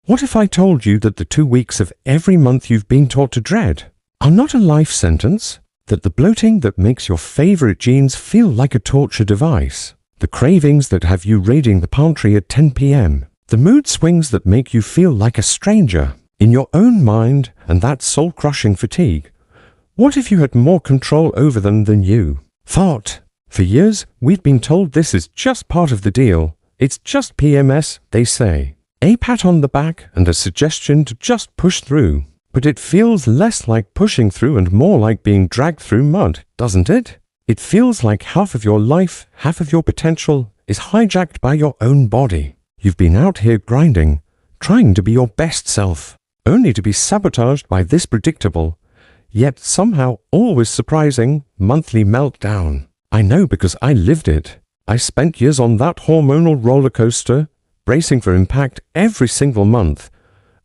What if I told you that the 2 weeks of every month you've been taught to dread are not a life sentence? That the bloating that makes your favorite jeans feel like a torture device, the cravings that have you raiding the pantry at 10 p.m., the mood swings that make you feel like a stranger in your own mind, and that soul-crushing fatigue, what if you had more control over them than you thought? For years, we've been told this is just part of the deal. It's just PMS, they say. A pat on the back and a suggestion to just push through. But it feels less like pushing through and more like being dragged through mud, doesn't it? It feels like half of your life, half of your potential, is hijacked by your own body. You've been out here grinding, trying to be your best self, only to be sabotaged by this predictable, yet somehow always surprising, monthly meltdown. I know because I lived it. I spent years on that hormonal roller coaster, bracing for impact every single month,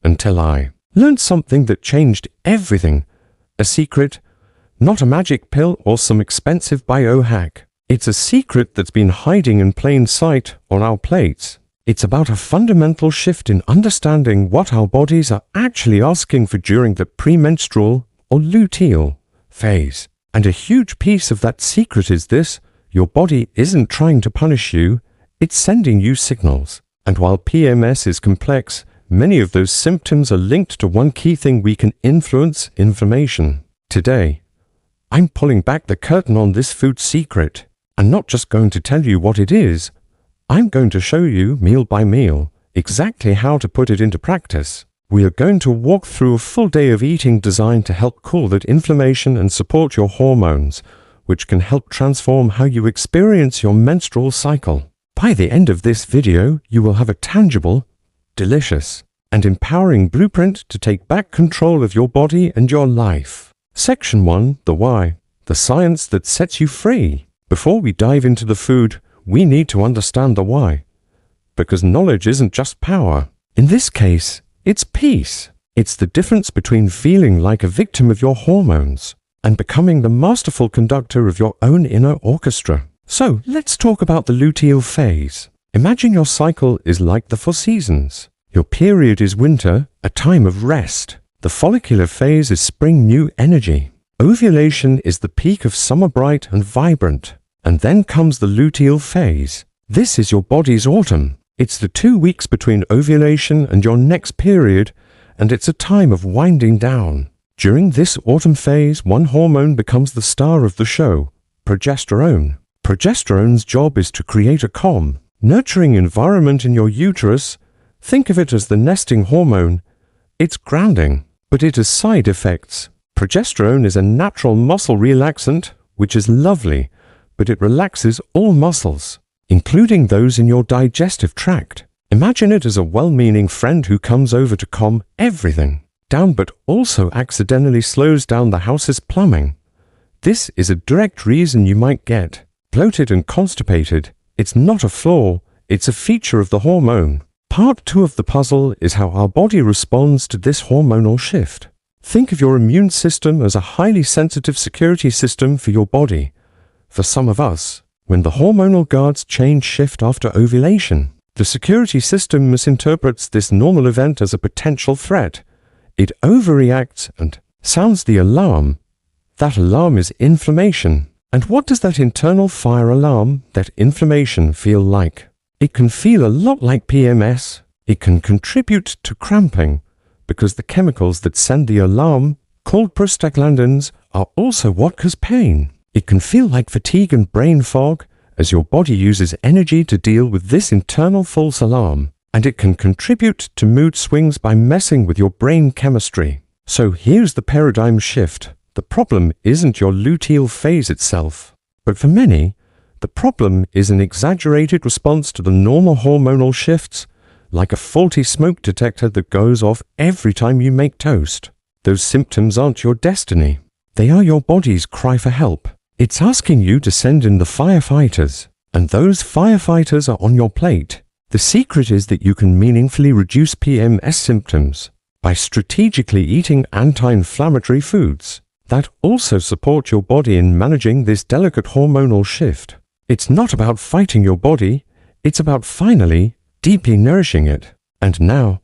until I learned something that changed everything. A secret, not a magic pill or some expensive biohack. It's a secret that's been hiding in plain sight on our plates. It's about a fundamental shift in understanding what our bodies are actually asking for during the premenstrual or luteal phase. And a huge piece of that secret is this: your body isn't trying to punish you, it's sending you signals. And while PMS is complex, many of those symptoms are linked to one key thing we can influence: inflammation. Today, I'm pulling back the curtain on this food secret, and not just going to tell you what it is, I'm going to show you, meal by meal, exactly how to put it into practice. We are going to walk through a full day of eating designed to help cool that inflammation and support your hormones, which can help transform how you experience your menstrual cycle. By the end of this video, you will have a tangible, delicious, and empowering blueprint to take back control of your body and your life. Section 1, the why, the science that sets you free. Before we dive into the food, we need to understand the why. Because knowledge isn't just power. In this case, it's peace. It's the difference between feeling like a victim of your hormones and becoming the masterful conductor of your own inner orchestra. So, let's talk about the luteal phase. Imagine your cycle is like the 4 seasons. Your period is winter, a time of rest. The follicular phase is spring, new energy. Ovulation is the peak of summer, bright and vibrant. And then comes the luteal phase. This is your body's autumn. It's the 2 weeks between ovulation and your next period, and it's a time of winding down. During this autumn phase, one hormone becomes the star of the show: progesterone. Progesterone's job is to create a calm, nurturing environment in your uterus. Think of it as the nesting hormone. It's grounding, but it has side effects. Progesterone is a natural muscle relaxant, which is lovely, but it relaxes all muscles, including those in your digestive tract. Imagine it as a well-meaning friend who comes over to calm everything down, but also accidentally slows down the house's plumbing. This is a direct reason you might get bloated and constipated. It's not a flaw, it's a feature of the hormone. Part 2 of the puzzle is how our body responds to this hormonal shift. Think of your immune system as a highly sensitive security system for your body. For some of us, when the hormonal guards shift after ovulation, the security system misinterprets this normal event as a potential threat. It overreacts and sounds the alarm. That alarm is inflammation. And what does that internal fire alarm, that inflammation, feel like? It can feel a lot like PMS. It can contribute to cramping, because the chemicals that send the alarm, called prostaglandins, are also what cause pain. It can feel like fatigue and brain fog, as your body uses energy to deal with this internal false alarm, and it can contribute to mood swings by messing with your brain chemistry. So here's the paradigm shift. The problem isn't your luteal phase itself, but for many, the problem is an exaggerated response to the normal hormonal shifts, like a faulty smoke detector that goes off every time you make toast. Those symptoms aren't your destiny. They are your body's cry for help. It's asking you to send in the firefighters, and those firefighters are on your plate. The secret is that you can meaningfully reduce PMS symptoms by strategically eating anti-inflammatory foods that also support your body in managing this delicate hormonal shift. It's not about fighting your body, it's about finally, deeply nourishing it. And now,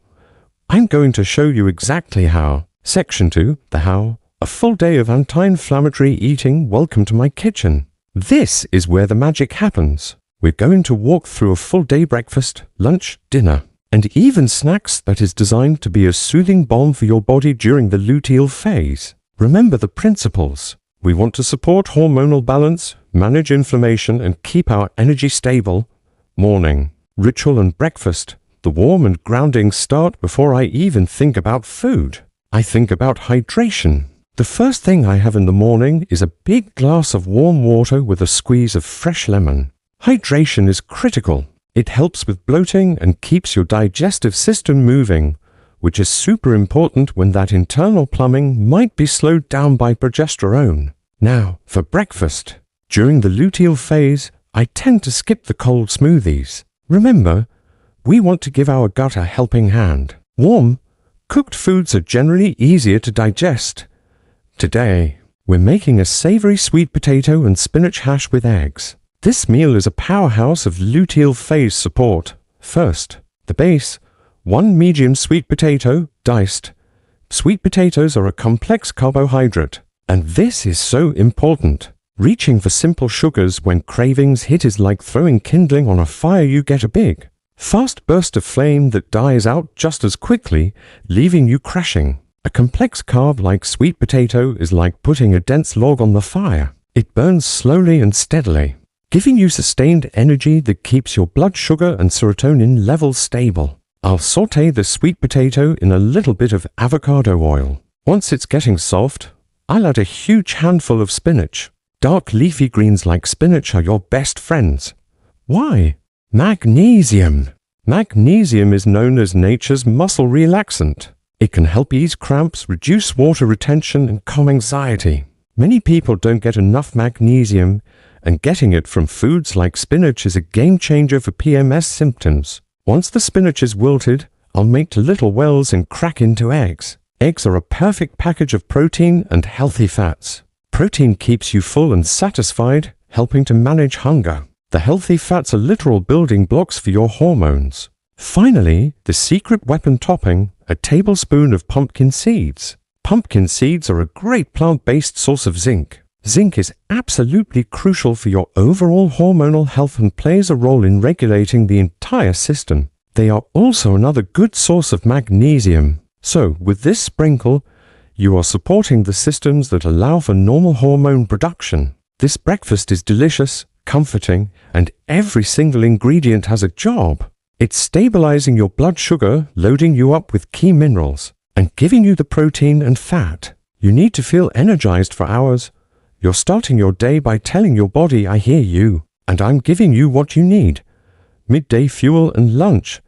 I'm going to show you exactly how. Section 2, the how. A full day of anti-inflammatory eating. Welcome to my kitchen. This is where the magic happens. We're going to walk through a full day breakfast, lunch, dinner, and even snacks that is designed to be a soothing balm for your body during the luteal phase. Remember the principles. We want to support hormonal balance, manage inflammation, and keep our energy stable. Morning, ritual and breakfast. The warm and grounding start before I even think about food. I think about hydration. The first thing I have in the morning is a big glass of warm water with a squeeze of fresh lemon. Hydration is critical. It helps with bloating and keeps your digestive system moving, which is super important when that internal plumbing might be slowed down by progesterone. Now, for breakfast. During the luteal phase, I tend to skip the cold smoothies. Remember, we want to give our gut a helping hand. Warm, cooked foods are generally easier to digest. Today, we're making a savory sweet potato and spinach hash with eggs. This meal is a powerhouse of luteal phase support. First, the base, 1 medium sweet potato, diced. Sweet potatoes are a complex carbohydrate, and this is so important. Reaching for simple sugars when cravings hit is like throwing kindling on a fire. You get a big, fast burst of flame that dies out just as quickly, leaving you crashing. A complex carb like sweet potato is like putting a dense log on the fire. It burns slowly and steadily, giving you sustained energy that keeps your blood sugar and serotonin levels stable. I'll saute the sweet potato in a little bit of avocado oil. Once it's getting soft, I'll add a huge handful of spinach. Dark leafy greens like spinach are your best friends. Why? Magnesium. Magnesium is known as nature's muscle relaxant. It can help ease cramps, reduce water retention, and calm anxiety. Many people don't get enough magnesium, and getting it from foods like spinach is a game changer for PMS symptoms. Once the spinach is wilted, I'll make little wells and crack into eggs. Eggs are a perfect package of protein and healthy fats. Protein keeps you full and satisfied, helping to manage hunger. The healthy fats are literal building blocks for your hormones. Finally, the secret weapon topping, a tablespoon of pumpkin seeds. Pumpkin seeds are a great plant-based source of zinc. Zinc is absolutely crucial for your overall hormonal health and plays a role in regulating the entire system. They are also another good source of magnesium. So, with this sprinkle, you are supporting the systems that allow for normal hormone production. This breakfast is delicious, comforting, and every single ingredient has a job. It's stabilizing your blood sugar, loading you up with key minerals, and giving you the protein and fat you need to feel energized for hours. You're starting your day by telling your body, I hear you, and I'm giving you what you need. Midday fuel and lunch,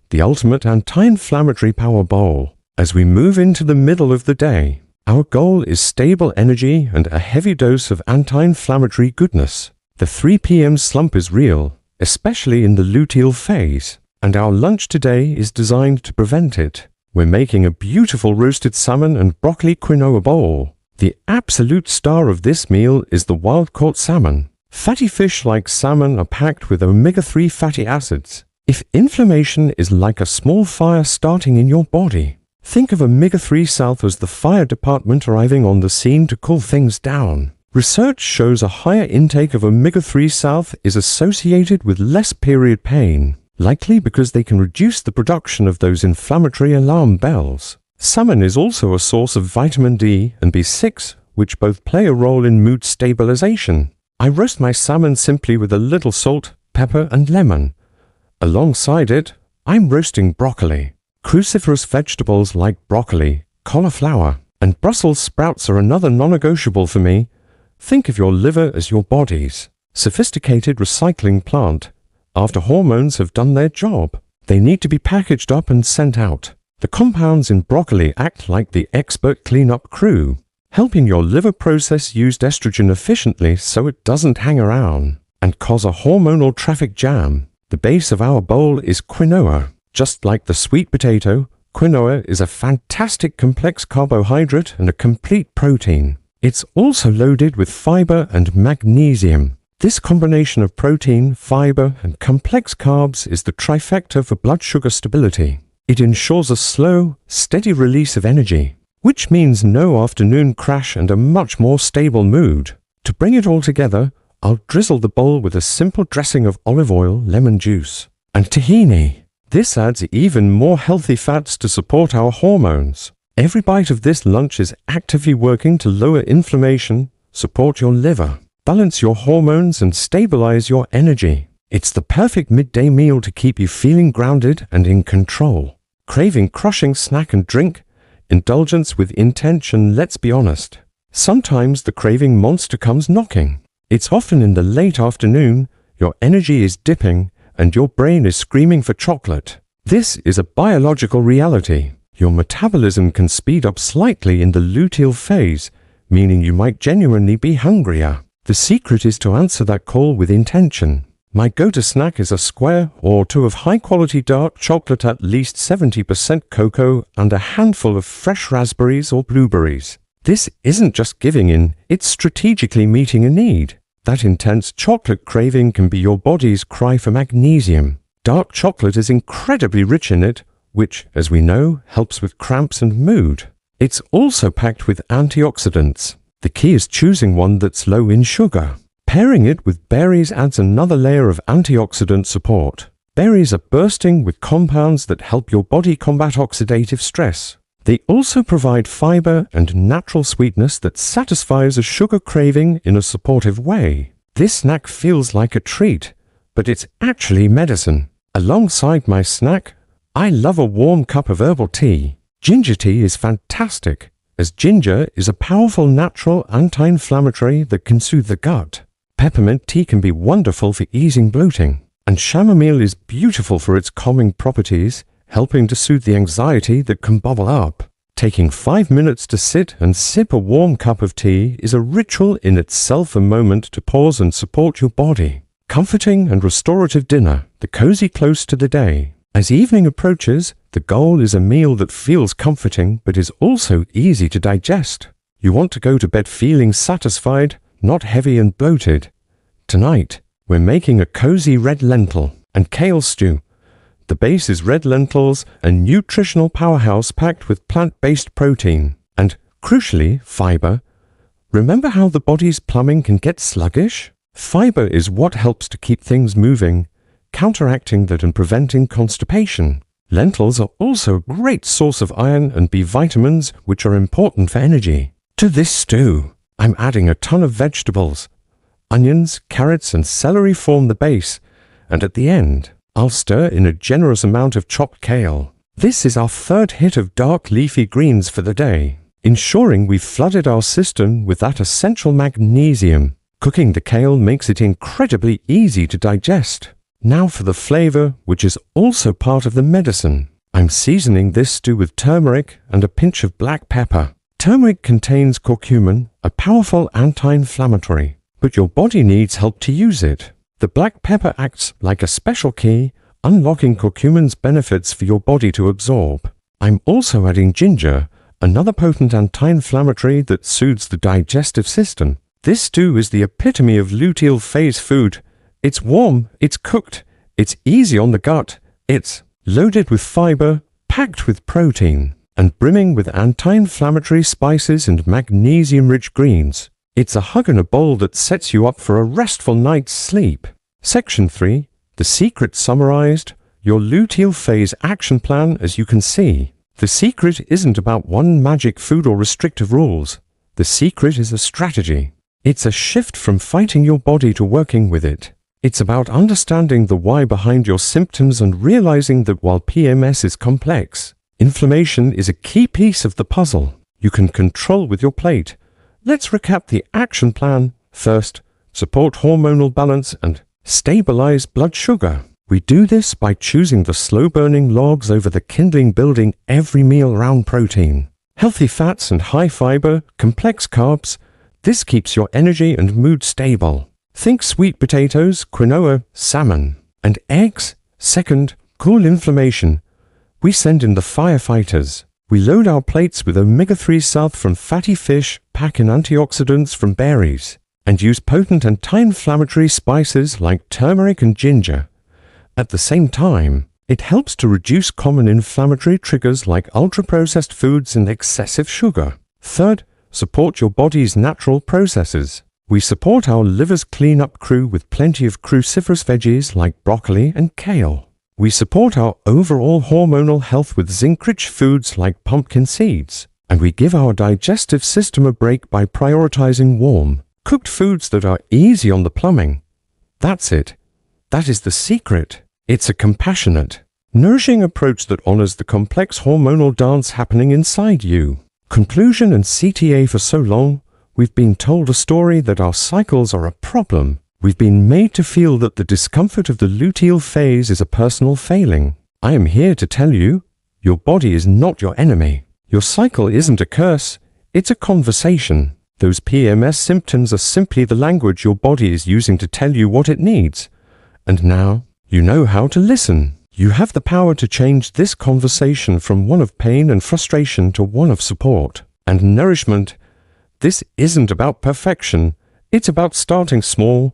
the ultimate anti-inflammatory power bowl. As we move into the middle of the day, our goal is stable energy and a heavy dose of anti-inflammatory goodness. The 3 p.m. slump is real, especially in the luteal phase, and our lunch today is designed to prevent it. We're making a beautiful roasted salmon and broccoli quinoa bowl. The absolute star of this meal is the wild-caught salmon. Fatty fish like salmon are packed with omega-3 fatty acids. If inflammation is like a small fire starting in your body, think of omega-3 South as the fire department arriving on the scene to cool things down. Research shows a higher intake of omega-3 South is associated with less period pain, likely because they can reduce the production of those inflammatory alarm bells. Salmon is also a source of vitamin D and B6, which both play a role in mood stabilization. I roast my salmon simply with a little salt, pepper, and lemon. Alongside it, I'm roasting broccoli. Cruciferous vegetables like broccoli, cauliflower, and Brussels sprouts are another non-negotiable for me. Think of your liver as your body's sophisticated recycling plant. After hormones have done their job, they need to be packaged up and sent out. The compounds in broccoli act like the expert cleanup crew, helping your liver process used estrogen efficiently so it doesn't hang around and cause a hormonal traffic jam. The base of our bowl is quinoa. Just like the sweet potato, quinoa is a fantastic complex carbohydrate and a complete protein. It's also loaded with fiber and magnesium. This combination of protein, fiber, and complex carbs is the trifecta for blood sugar stability. It ensures a slow, steady release of energy, which means no afternoon crash and a much more stable mood. To bring it all together, I'll drizzle the bowl with a simple dressing of olive oil, lemon juice, and tahini. This adds even more healthy fats to support our hormones. Every bite of this lunch is actively working to lower inflammation, support your liver, balance your hormones, and stabilize your energy. It's the perfect midday meal to keep you feeling grounded and in control. Craving crushing snack and drink? Indulgence with intention, let's be honest. Sometimes the craving monster comes knocking. It's often in the late afternoon, your energy is dipping, and your brain is screaming for chocolate. This is a biological reality. Your metabolism can speed up slightly in the luteal phase, meaning you might genuinely be hungrier. The secret is to answer that call with intention. My go-to snack is a square or two of high-quality dark chocolate, at least 70% cocoa, and a handful of fresh raspberries or blueberries. This isn't just giving in, it's strategically meeting a need. That intense chocolate craving can be your body's cry for magnesium. Dark chocolate is incredibly rich in it, which, as we know, helps with cramps and mood. It's also packed with antioxidants. The key is choosing one that's low in sugar. Pairing it with berries adds another layer of antioxidant support. Berries are bursting with compounds that help your body combat oxidative stress. They also provide fiber and natural sweetness that satisfies a sugar craving in a supportive way. This snack feels like a treat, but it's actually medicine. Alongside my snack, I love a warm cup of herbal tea. Ginger tea is fantastic, as ginger is a powerful natural anti-inflammatory that can soothe the gut. Peppermint tea can be wonderful for easing bloating, and chamomile is beautiful for its calming properties, helping to soothe the anxiety that can bubble up. Taking 5 minutes to sit and sip a warm cup of tea is a ritual in itself, a moment to pause and support your body. Comforting and restorative dinner, the cozy close to the day. As evening approaches, the goal is a meal that feels comforting but is also easy to digest. You want to go to bed feeling satisfied, not heavy and bloated. Tonight, we're making a cozy red lentil and kale stew. The base is red lentils, a nutritional powerhouse packed with plant-based protein and, crucially, fiber. Remember how the body's plumbing can get sluggish? Fiber is what helps to keep things moving, counteracting that and preventing constipation. Lentils are also a great source of iron and B vitamins, which are important for energy. To this stew, I'm adding a ton of vegetables. Onions, carrots, and celery form the base, and at the end, I'll stir in a generous amount of chopped kale. This is our third hit of dark leafy greens for the day, ensuring we've flooded our system with that essential magnesium. Cooking the kale makes it incredibly easy to digest. Now for the flavor, which is also part of the medicine. I'm seasoning this stew with turmeric and a pinch of black pepper. Turmeric contains curcumin, a powerful anti-inflammatory, but your body needs help to use it. The black pepper acts like a special key, unlocking curcumin's benefits for your body to absorb. I'm also adding ginger, another potent anti-inflammatory that soothes the digestive system. This stew is the epitome of luteal phase food. It's warm, it's cooked, it's easy on the gut, it's loaded with fiber, packed with protein, and brimming with anti-inflammatory spices and magnesium-rich greens. It's a hug in a bowl that sets you up for a restful night's sleep. Section 3, The Secret Summarized, your luteal phase action plan. As you can see, the secret isn't about one magic food or restrictive rules. The secret is a strategy. It's a shift from fighting your body to working with it. It's about understanding the why behind your symptoms and realizing that while PMS is complex, inflammation is a key piece of the puzzle you can control with your plate. Let's recap the action plan. First, support hormonal balance and stabilize blood sugar. We do this by choosing the slow-burning logs over the kindling, building every meal around protein, healthy fats and high fiber, complex carbs. This keeps your energy and mood stable. Think sweet potatoes, quinoa, salmon, and eggs. Second, cool inflammation. We send in the firefighters. We load our plates with omega-3 south from fatty fish, pack in antioxidants from berries, and use potent anti-inflammatory spices like turmeric and ginger. At the same time, It helps to reduce common inflammatory triggers like ultra-processed foods and excessive sugar. Third, support your body's natural processes. We support our liver's cleanup crew with plenty of cruciferous veggies like broccoli and kale. We support our overall hormonal health with zinc-rich foods like pumpkin seeds. And we give our digestive system a break by prioritizing warm, cooked foods that are easy on the plumbing. That's it. That is the secret. It's a compassionate, nourishing approach that honors the complex hormonal dance happening inside you. Conclusion and CTA. For so long, we've been told a story that our cycles are a problem. We've been made to feel that the discomfort of the luteal phase is a personal failing. I am here to tell you, your body is not your enemy. Your cycle isn't a curse, it's a conversation. Those PMS symptoms are simply the language your body is using to tell you what it needs. And now, you know how to listen. You have the power to change this conversation from one of pain and frustration to one of support and nourishment. This isn't about perfection, it's about starting small.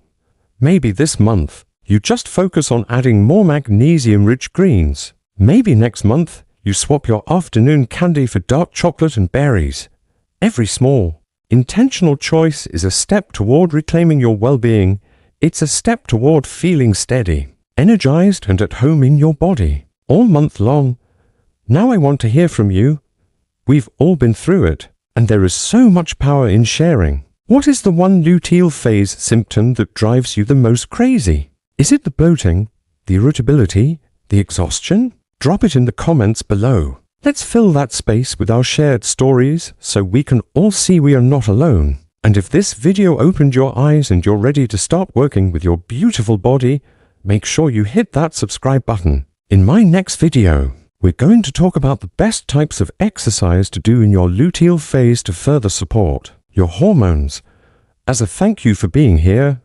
Maybe this month, you just focus on adding more magnesium-rich greens. Maybe next month, you swap your afternoon candy for dark chocolate and berries. Every small, intentional choice is a step toward reclaiming your well-being. It's a step toward feeling steady, energized and at home in your body, all month long. Now I want to hear from you. We've all been through it, and there is so much power in sharing. What is the one luteal phase symptom that drives you the most crazy? Is it the bloating, the irritability, the exhaustion? Drop it in the comments below. Let's fill that space with our shared stories so we can all see we are not alone. And if this video opened your eyes and you're ready to start working with your beautiful body, make sure you hit that subscribe button. In my next video, we're going to talk about the best types of exercise to do in your luteal phase to further support your hormones. As a thank you for being here,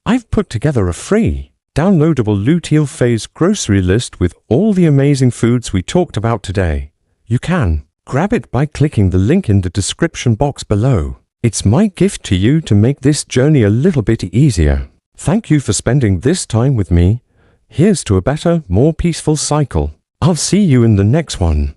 I've put together a free, downloadable luteal phase grocery list with all the amazing foods we talked about today. You can grab it by clicking the link in the description box below. It's my gift to you to make this journey a little bit easier. Thank you for spending this time with me. Here's to a better, more peaceful cycle. I'll see you in the next one.